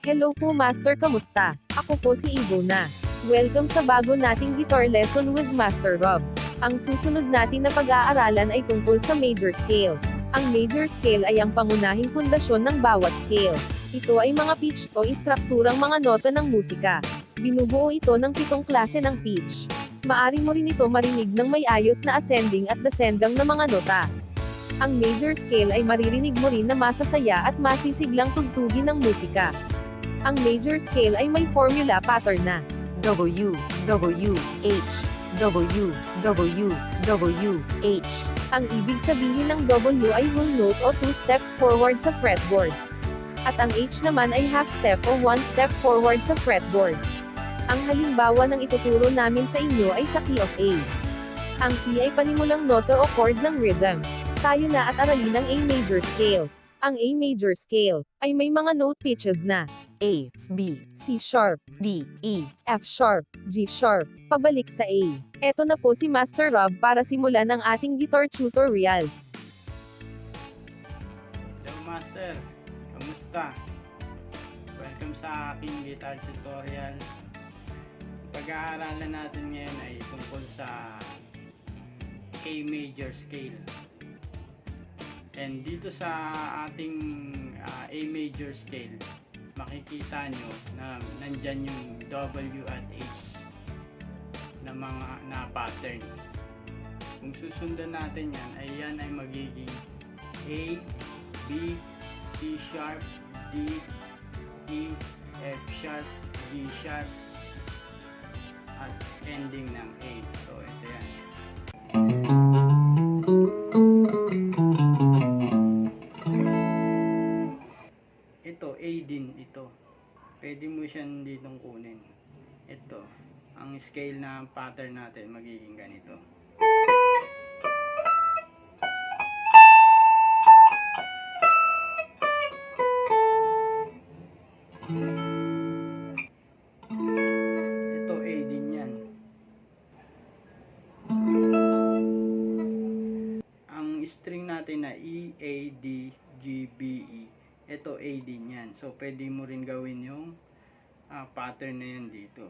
Hello po Master, kamusta? Ako po si Ivona. Welcome sa bago nating guitar lesson with Master Rob. Ang susunod natin na pag-aaralan ay tungkol sa major scale. Ang major scale ay ang pangunahing pundasyon ng bawat scale. Ito ay mga pitch o istrukturang mga nota ng musika. Binubuo ito ng 7 klase ng pitch. Maari mo rin ito marinig ng may ayos na ascending at descending na mga nota. Ang major scale ay maririnig mo rin na masasaya at masisiglang tugtugin ng musika. Ang major scale ay may formula pattern na W, W, H, W, W, W, H. Ang ibig sabihin ng W ay whole note o 2 steps forward sa fretboard. At ang H naman ay half step o 1 step forward sa fretboard. Ang halimbawa ng ituturo namin sa inyo ay sa key of A. Ang key ay panimulang nota o chord ng rhythm. Tayo na at aralin ang A major scale. Ang A major scale ay may mga note pitches na A, B, C sharp, D, E, F sharp, G sharp, pabalik sa A. Eto na po si Master Rob para simulan ang ating guitar tutorial. Hello Master, kamusta? Welcome sa aking guitar tutorial. Pag-aaralan natin ngayon ay tungkol sa A major scale. And dito sa ating A major scale, makikita nyo na nandyan yung W at H na mga pattern. Kung susundan natin yan ay magiging A, B, C sharp, D, E, F sharp, G sharp, at ending ng A. So ito yan. Ito, A din ito. Pwede mo siyang ditong kunin. Ito, ang scale na pattern natin magiging ganito. Ito, A din yan. Ang string natin na E, A, D, G, B, E. Ito A din yan. So pwede mo rin gawin yung pattern na yan dito.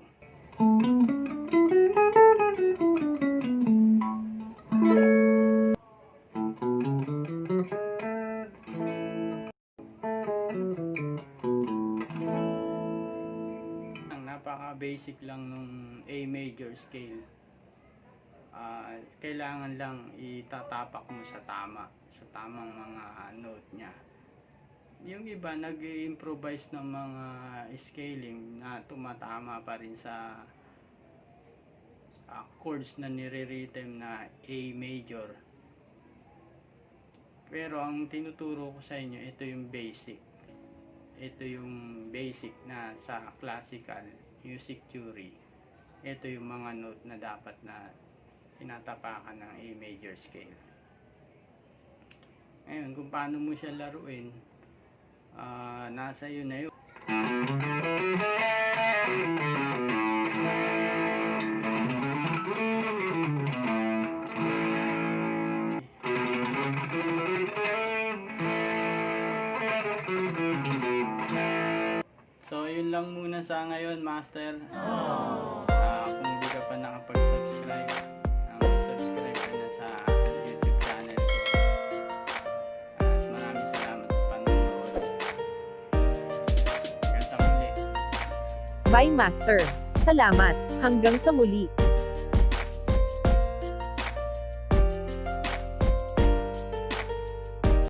Ang napaka-basic lang nung A major scale. Kailangan lang itatapak mo sa tamang mga note niya. Yung iba nag-improvise ng mga scaling na tumatama pa rin sa chords na nire-rhythm na A major. Pero ang tinuturo ko sa inyo, ito yung basic. Ito yung basic na sa classical music theory. Ito yung mga note na dapat na tinatapakan ng A major scale. Ngayon, kung paano mo siya laruin, nasa yun na yun. So yun lang muna sa ngayon, Master. Kung hindi ka pa nakapag-subscribe, subscribe ka na sa YouTube channel ko. Maraming salamat sa panonood. Ganda ulit. Bye Master. Salamat. Hanggang sa muli.